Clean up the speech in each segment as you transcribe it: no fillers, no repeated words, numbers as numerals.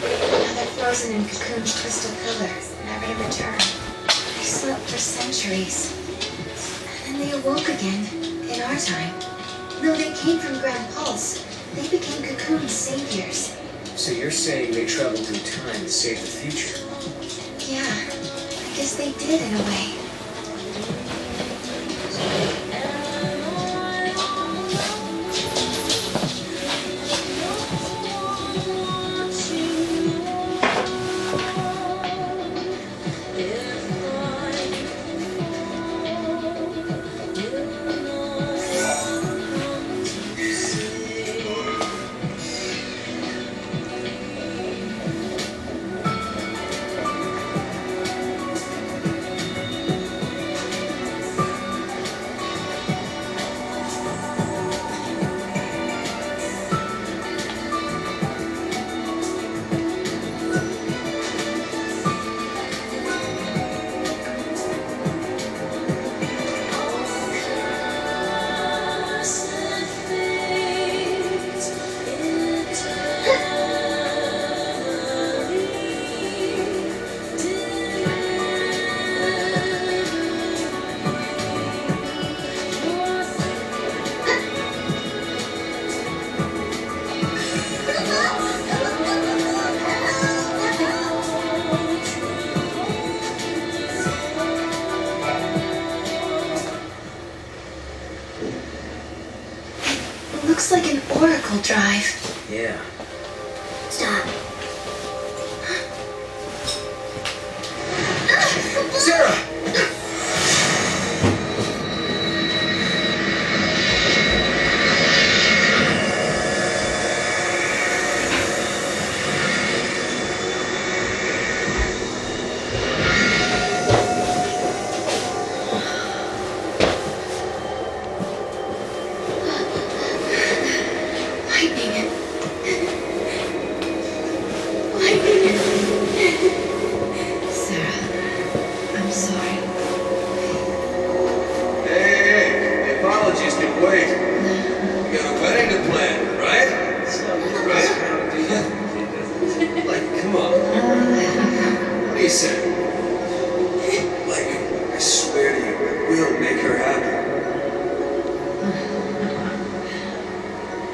Now they're frozen in Cocoon's crystal pillars, never to return. They slept for centuries. And then they awoke again, in our time. Though they came from Grand Pulse, they became Cocoon's saviors. So you're saying they traveled through time to save the future? Yeah, I guess they did in a way. Looks like an oracle drive. Yeah. Stop. Sarah!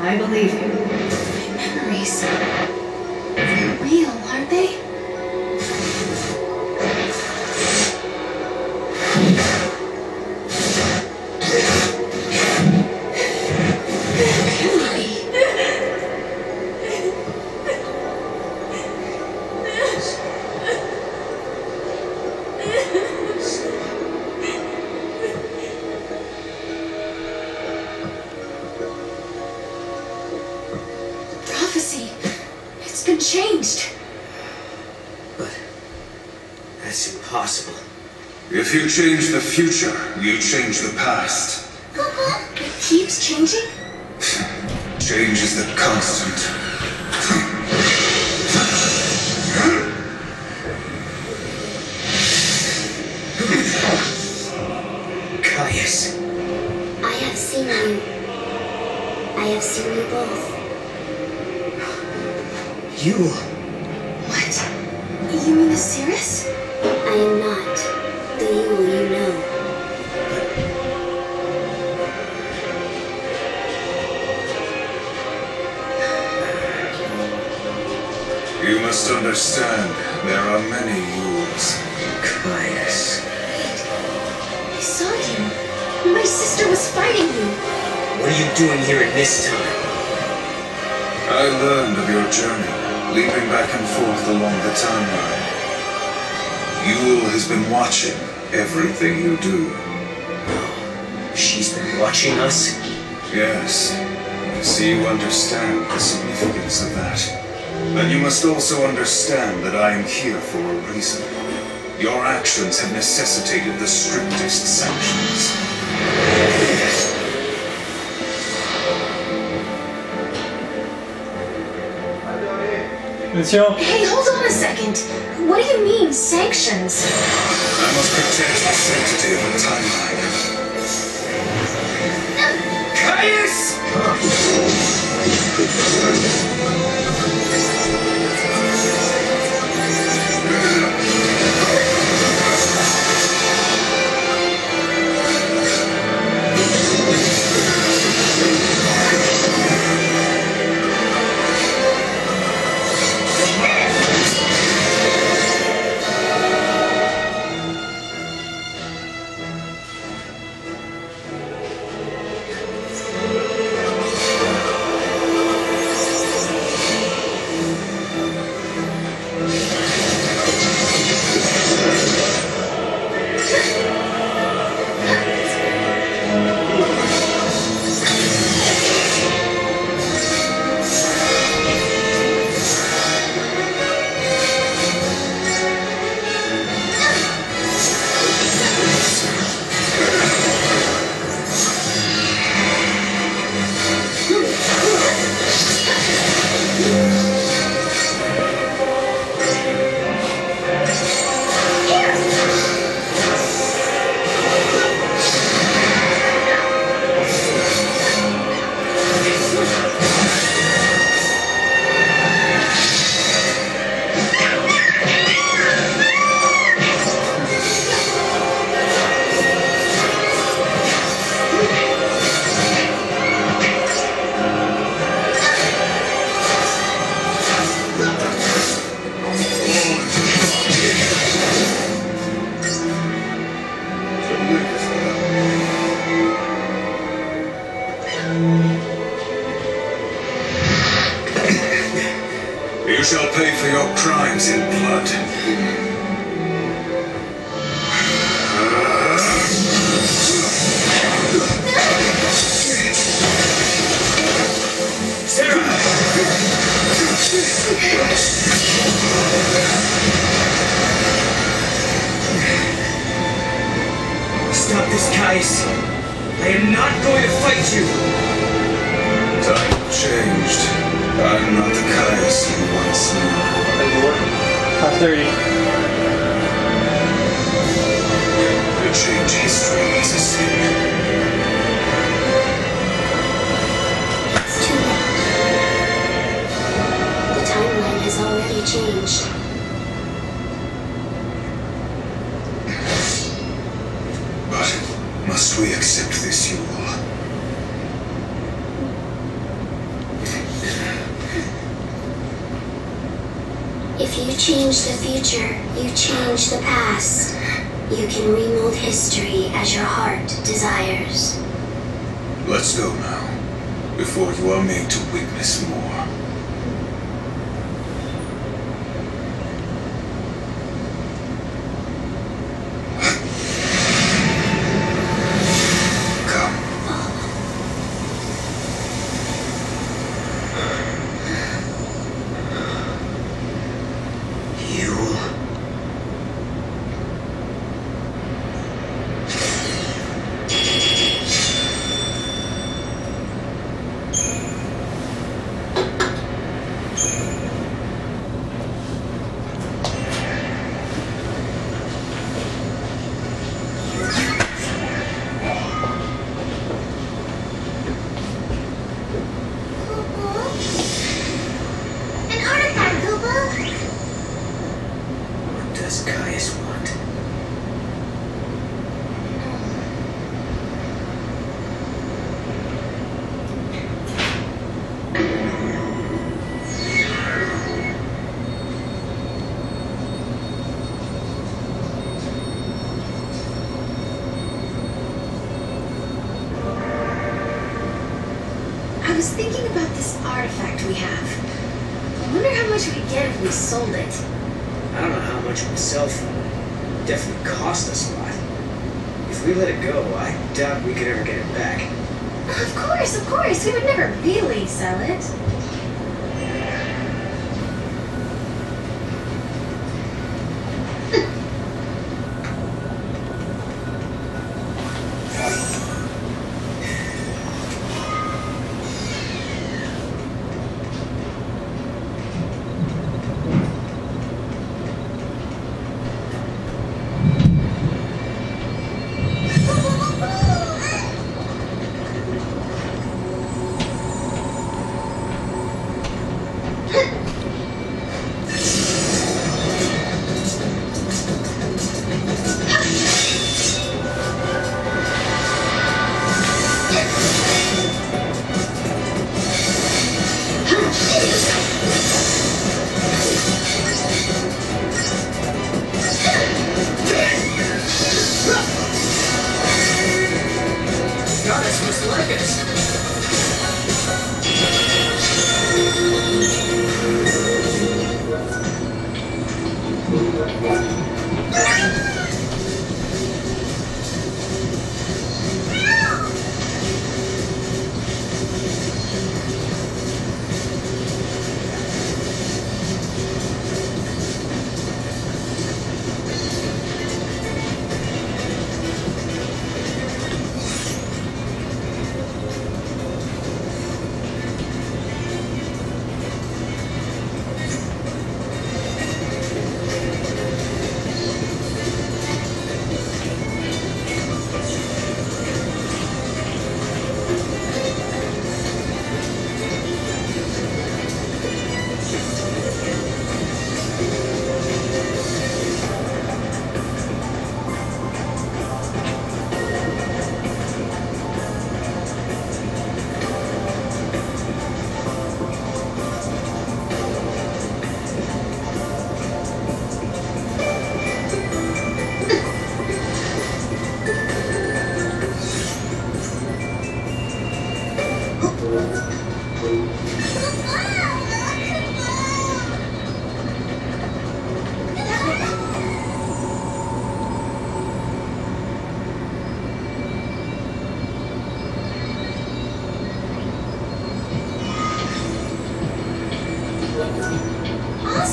I believe you. My memories. They're real, aren't they? It's been changed. But that's impossible. If you change the future, you change the past. It keeps changing? Change is the constant. Caius. I have seen you. I have seen you both. You... What? You mean Osiris? I am not the you know. You must understand, there are many Yules. Caius. Wait. I saw you. My sister was fighting you. What are you doing here at this time? I learned of your journey, leaping back and forth along the timeline. Yule has been watching everything you do. She's been watching us? Yes. See, you understand the significance of that. But you must also understand that I am here for a reason. Your actions have necessitated the strictest sanctions. Hey, hold on a second. What do you mean, sanctions? I must protect the sanctity of the timeline. Caius! pay for your crimes in blood. Sarah! Stop this, Caius. I am not going to fight you. Time changed. I'm not the Caius you once knew. 5:30. To change history is a sin. It's too late. The timeline has already changed. But must we accept this, Yule? If you change the future, you change the past. You can remold history as your heart desires. Let's go now, before you are made to witness more. Come. Yule. An artifact, Koopa! What does Caius want? I was thinking about this artifact we have. I wonder how much we'd get if we sold it. I don't know how much it would sell for. It definitely cost us a lot. If we let it go, I doubt we could ever get it back. Of course. We would never really sell it.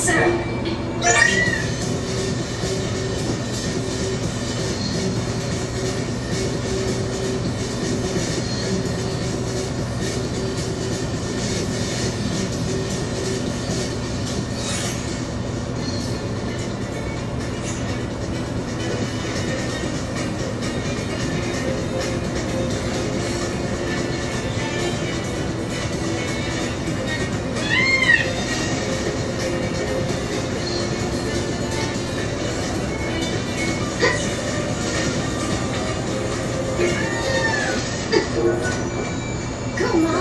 sir. Come on.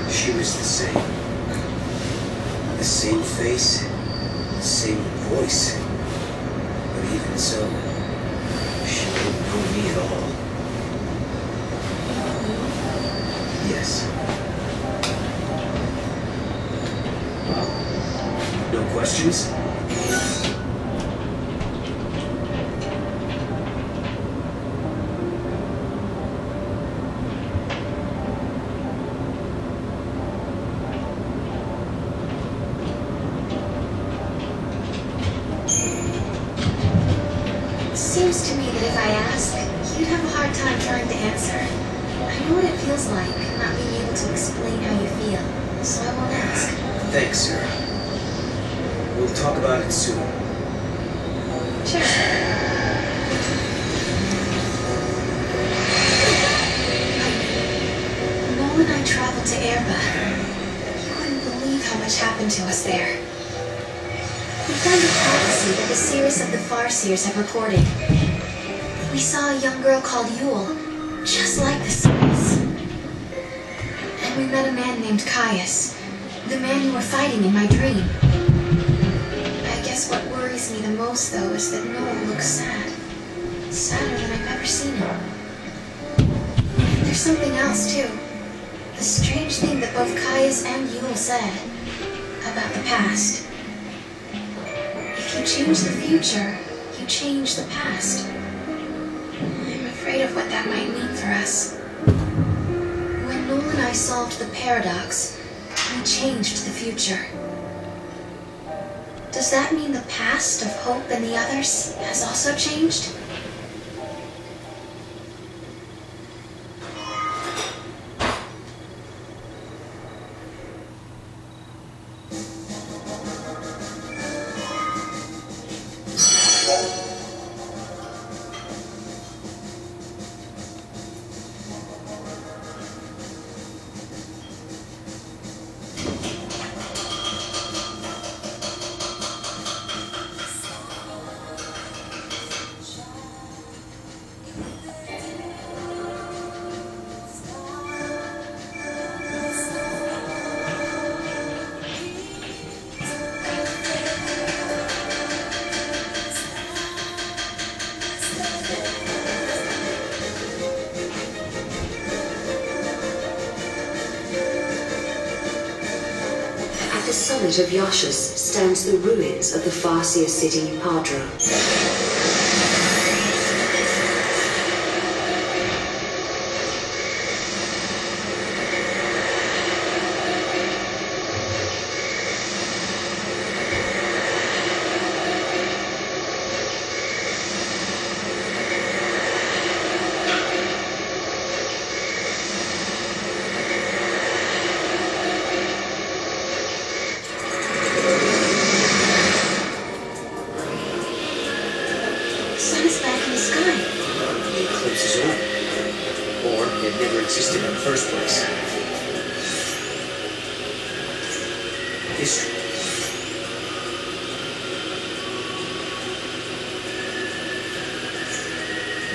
She was the same. The same face, the same voice. But even so, she didn't know me at all. Yes. No questions? Seems to me that if I ask, you'd have a hard time trying to answer. I know what it feels like, not being able to explain how you feel, so I won't ask. Thanks, Sarah. We'll talk about it soon. Sure. Noel and I traveled to Oerba. You wouldn't believe how much happened to us there. We found a prophecy that a series of the Farseers have recorded. We saw a young girl called Yule, just like the series. And we met a man named Caius, the man you were fighting in my dream. I guess what worries me the most, though, is that Noel looks sad. Sadder than I've ever seen him. There's something else, too. The strange thing that both Caius and Yule said about the past. If you change the future, you change the past. I'm afraid of what that might mean for us. When Noel and I solved the paradox, we changed the future. Does that mean the past of Hope and the others has also changed? At the summit of Yashus stands the ruins of the Farseer city Padra. history.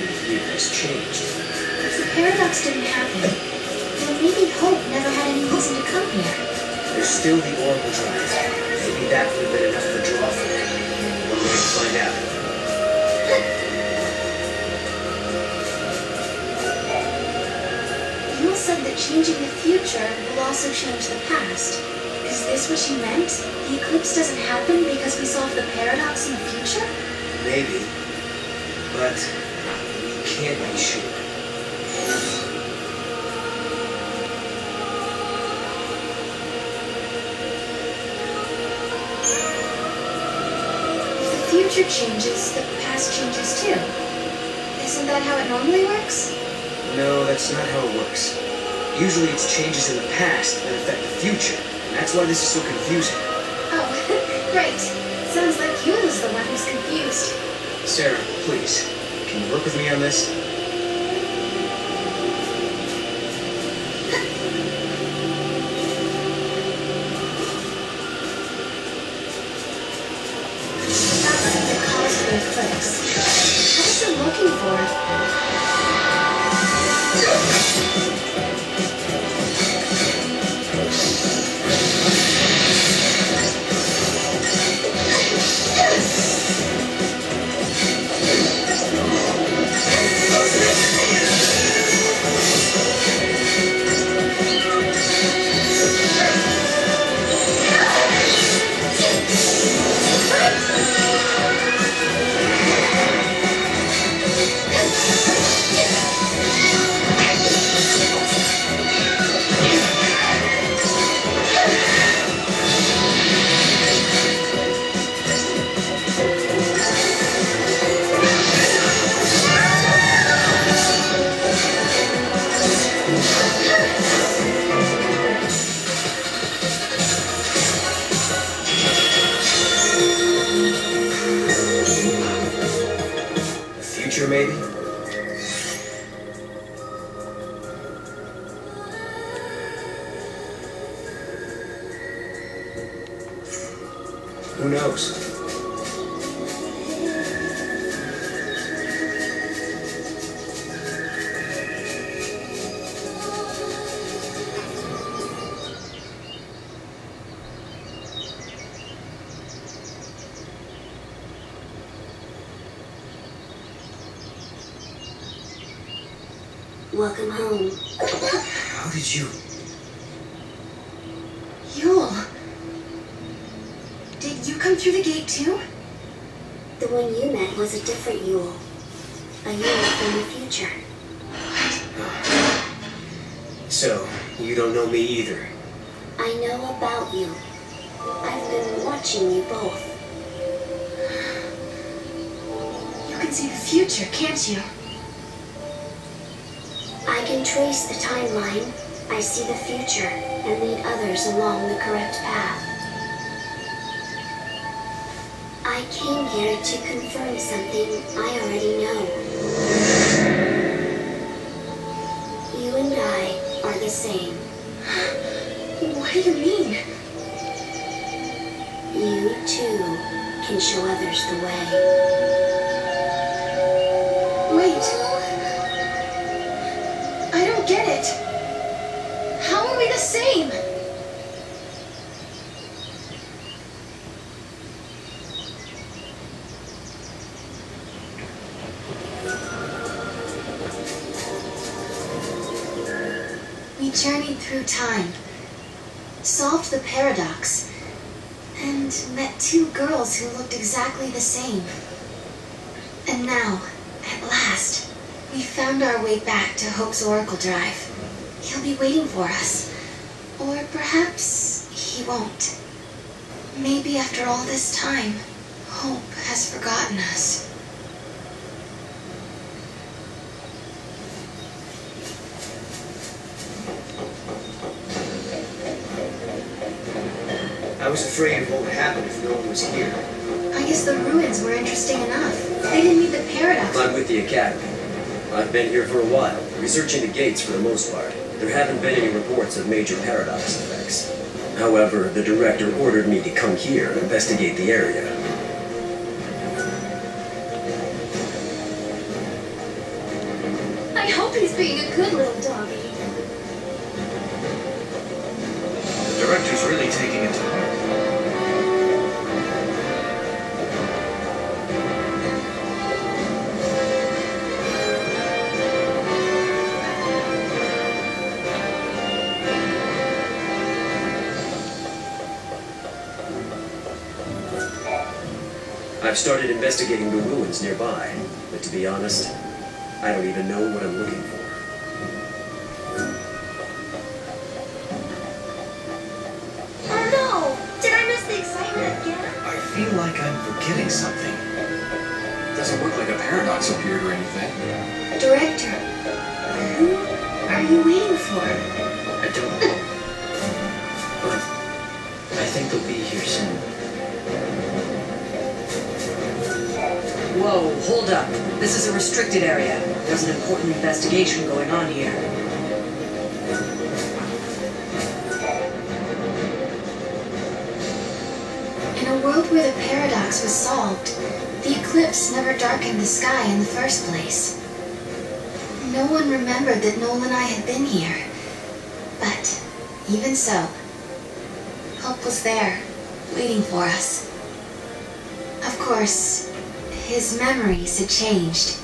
And the view has changed. If the paradox didn't happen, then maybe Hope never had any reason to come here. There's still the Oerba drive. Maybe that would have been enough to draw from it. We're going to find out. Yule said that changing the future will also change the past. Is this what you meant? The eclipse doesn't happen because we solved the paradox in the future? Maybe. But we can't be sure. If the future changes, the past changes too. Isn't that how it normally works? No, that's not how it works. Usually it's changes in the past that affect the future, and that's why this is so confusing. Oh, right. Sounds like Yule is the one who's confused. Sarah, please, can you work with me on this? That's the cause of the eclipse. What is it looking for? The future, maybe? Who knows? Welcome home. How did you... Yule. Did you come through the gate too? The one you met was a different Yule. A Yule from the future. So, you don't know me either. I know about you. I've been watching you both. You can see the future, can't you? I can trace the timeline. I see the future and lead others along the correct path. I came here to confirm something I already know. You and I are the same. What do you mean? You, too, can show others the way. Wait. I don't get it. How are we the same? We journeyed through time, solved the paradox, and met two girls who looked exactly the same. And now, at last, we found our way back to Hope's Oracle Drive. He'll be waiting for us. Or perhaps he won't. Maybe after all this time, Hope has forgotten us. I was afraid of what would happen if no one was here. I guess the ruins were interesting enough. They didn't need the paradox. I'm with the Academy. I've been here for a while, researching the gates for the most part. There haven't been any reports of major paradox effects. However, the director ordered me to come here and investigate the area. I hope he's being a good little doggy. The director's really taking it to heart. I've started investigating the ruins nearby, but to be honest, I don't even know what I'm looking for. Oh no! Did I miss the excitement again? I feel like I'm forgetting something. Doesn't look like a paradox appeared or anything. Director, who are you waiting for? I don't know. But I think they'll be here soon. Whoa, hold up. This is a restricted area. There's an important investigation going on here. In a world where the paradox was solved, the eclipse never darkened the sky in the first place. No one remembered that Noel and I had been here. But even so, help was there, waiting for us. Of course, his memories had changed.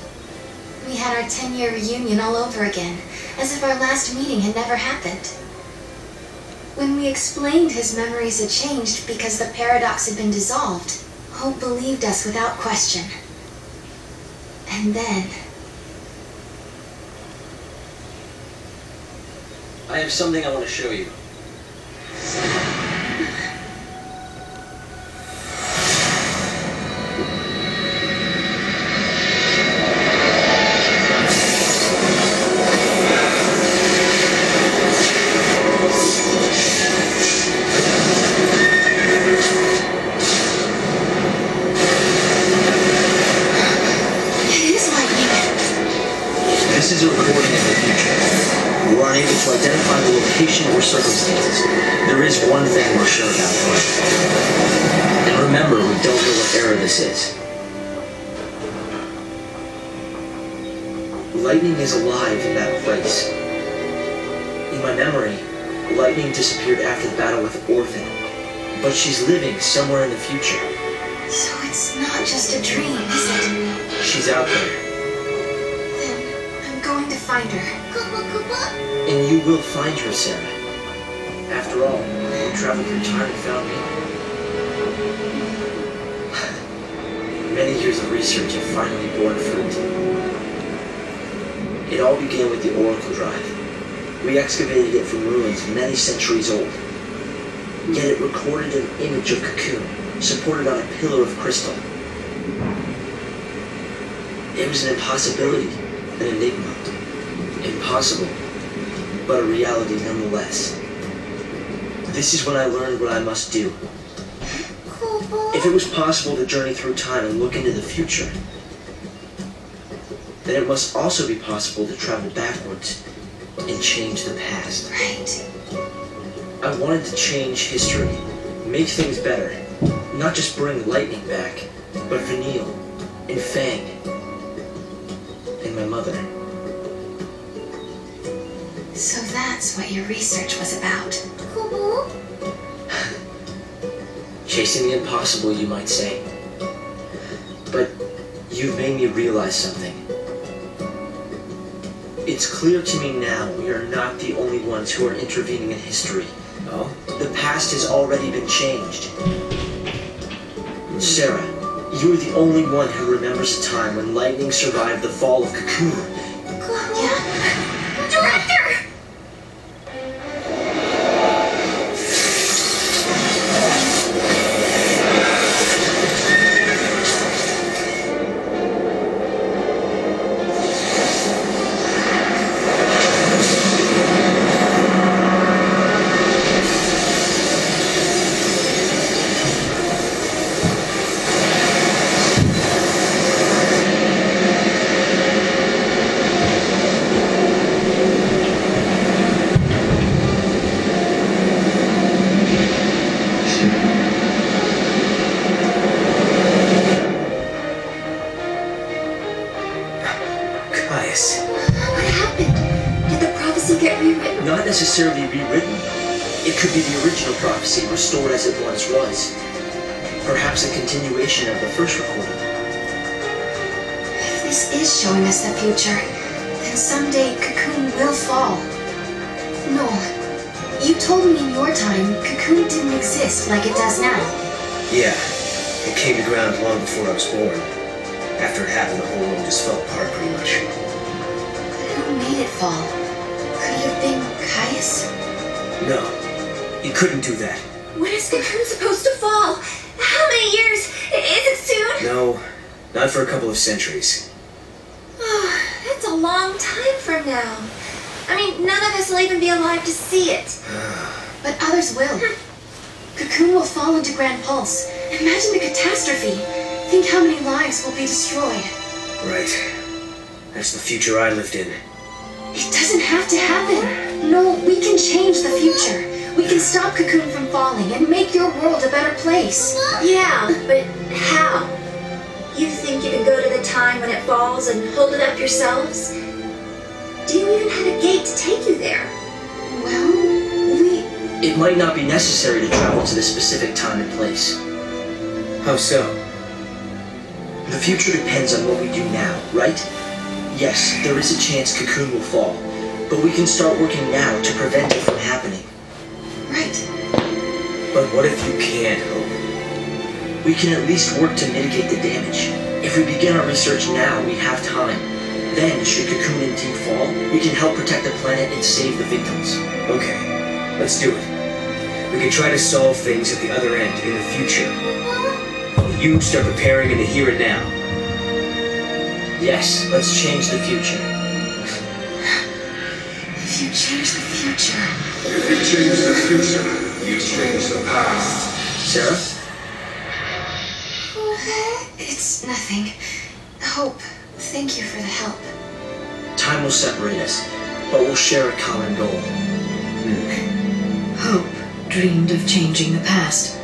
We had our 10-year reunion all over again, as if our last meeting had never happened. When we explained his memories had changed because the paradox had been dissolved, Hope believed us without question. And then... I have something I want to show you. This is a recording of the future. We're unable to identify the location or circumstances. There is one thing we're sure about, though. And remember, we don't know what era this is. Lightning is alive in that place. In my memory, Lightning disappeared after the battle with Orphan, but she's living somewhere in the future. So it's not just a dream, is it? She's out there. Going to find her. And you will find her, Sarah. After all, you traveled through time and found me. Many years of research have finally borne fruit. It all began with the Oracle Drive. We excavated it from ruins many centuries old. Yet it recorded an image of Cocoon, supported on a pillar of crystal. It was an impossibility, an enigma. Impossible, but a reality nonetheless. This is when I learned what I must do. If it was possible to journey through time and look into the future, then it must also be possible to travel backwards and change the past. Right. I wanted to change history, make things better, not just bring Lightning back, but Vanille, and Fang, and my mother. So that's what your research was about. Chasing the impossible, you might say. But you've made me realize something. It's clear to me now we are not the only ones who are intervening in history. Oh? The past has already been changed. Sarah, you're the only one who remembers a time when Lightning survived the fall of Cocoon. Yeah. Director! could be the original prophecy restored as it once was. Perhaps a continuation of the first recording. If this is showing us the future, then someday Cocoon will fall. No, you told me in your time Cocoon didn't exist like it does now. Yeah, it came to ground long before I was born. After it happened, the whole world just fell apart pretty much. But who made it fall? Could it have been Caius? No, he couldn't do that. When is Cocoon supposed to fall? How many years? Is it soon? No, not for a couple of centuries. Oh, that's a long time from now. I mean, none of us will even be alive to see it. But others will. Cocoon will fall into Grand Pulse. Imagine the catastrophe. Think how many lives will be destroyed. Right. That's the future I lived in. It doesn't have to happen. No, we can change the future. We can stop Cocoon from falling and make your world a better place. Yeah, but how? You think you can go to the time when it falls and hold it up yourselves? Do you even have a gate to take you there? Well, It might not be necessary to travel to the specific time and place. How so? The future depends on what we do now, right? Yes, there is a chance Cocoon will fall, but we can start working now to prevent it from happening. Right. But what if you can't, Hope? We can at least work to mitigate the damage. If we begin our research now, we have time. Then, should Cocoon indeed fall, we can help protect the planet and save the victims. Okay, let's do it. We can try to solve things at the other end in the future. You start preparing in the here and now. Yes, let's change the future. If you change the future... If you change the future, you change the past. Sarah? It's nothing. Hope, thank you for the help. Time will separate us, but we'll share a common goal. Hope dreamed of changing the past.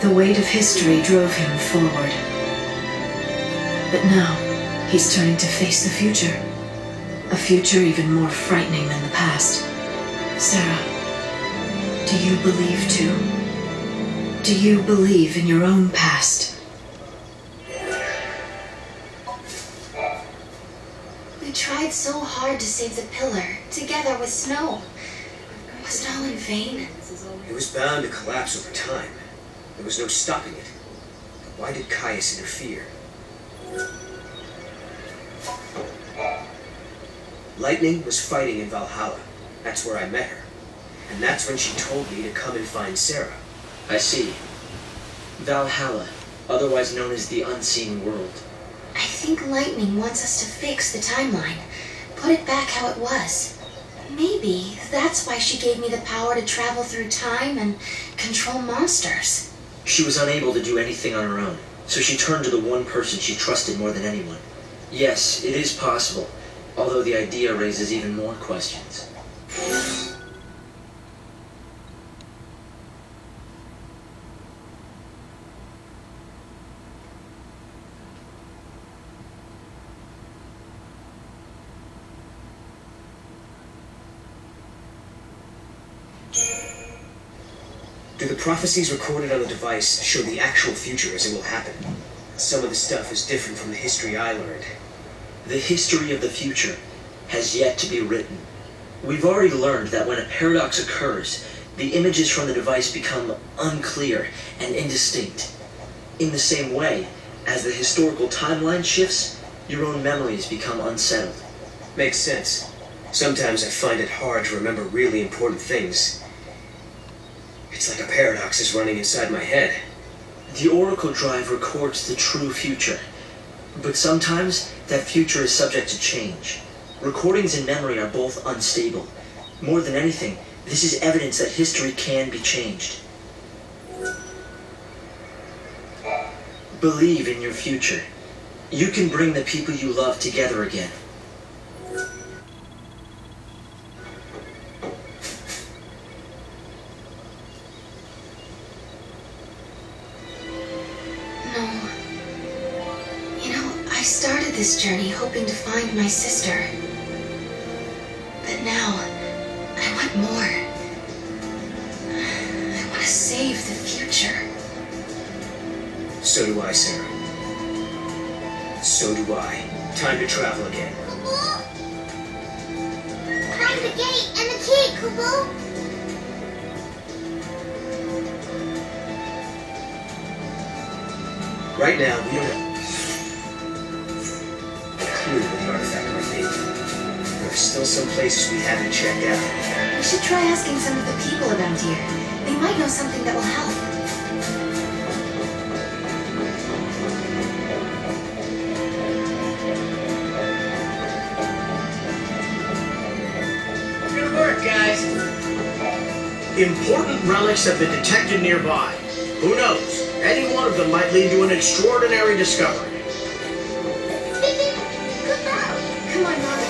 The weight of history drove him forward. But now, he's turning to face the future. A future even more frightening than the past. Sarah, do you believe too? Do you believe in your own past? We tried so hard to save the pillar, together with Snow. Was it all in vain? It was bound to collapse over time. There was no stopping it. But why did Caius interfere? Lightning was fighting in Valhalla. That's where I met her. And that's when she told me to come and find Sarah. I see. Valhalla, otherwise known as the Unseen World. I think Lightning wants us to fix the timeline. Put it back how it was. Maybe that's why she gave me the power to travel through time and control monsters. She was unable to do anything on her own, so she turned to the one person she trusted more than anyone. Yes, it is possible, although the idea raises even more questions. Do the prophecies recorded on the device show the actual future as it will happen? Some of the stuff is different from the history I learned. The history of the future has yet to be written. We've already learned that when a paradox occurs, the images from the device become unclear and indistinct. In the same way, as the historical timeline shifts, your own memories become unsettled. Makes sense. Sometimes I find it hard to remember really important things. It's like a paradox is running inside my head. The Oracle Drive records the true future, but sometimes that future is subject to change. Recordings and memory are both unstable. More than anything, this is evidence that history can be changed. Believe in your future. You can bring the people you love together again. I started this journey hoping to find my sister. But now, I want more. the future. So do I, Sarah. So do I. Time to travel again. Find the gate and the key, Kubo. Right now, we don't have a clue where the artifact might be. There are still some places we haven't checked out. We should try asking some of the people around here. They might know something that will help. Good work, guys. Important relics have been detected nearby. Who knows? Any one of them might lead to an extraordinary discovery. Come on, Robin.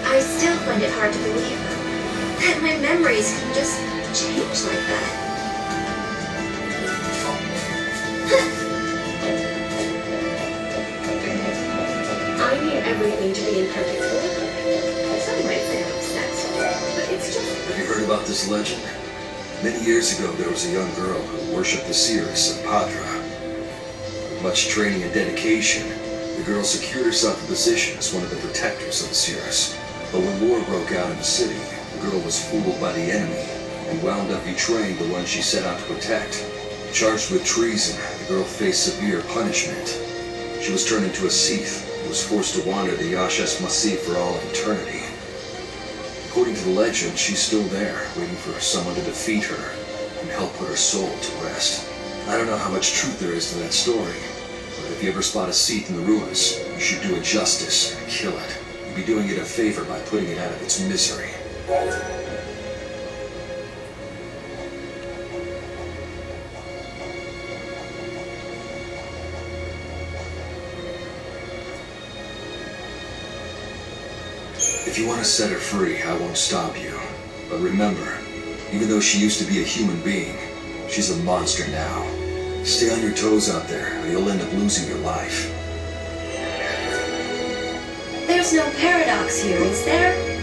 I still find it hard to believe that my memories can just change like that. I need everything to be in perfect order. Some might say I'm obsessed, but it's just... Have you heard about this legend? Many years ago, there was a young girl who worshipped the seeress of Padra. With much training and dedication, the girl secured herself a position as one of the protectors of the seeress. But when war broke out in the city, the girl was fooled by the enemy and wound up betraying the one she set out to protect. Charged with treason, the girl faced severe punishment. She was turned into a thief and was forced to wander the Yashas Masif for all eternity. According to the legend, she's still there, waiting for someone to defeat her and help put her soul to rest. I don't know how much truth there is to that story, but if you ever spot a Sith in the ruins, you should do it justice and kill it. You'd be doing it a favor by putting it out of its misery. If you want to set her free, I won't stop you. But remember, even though she used to be a human being, she's a monster now. Stay on your toes out there, or you'll end up losing your life. There's no paradox here, is there?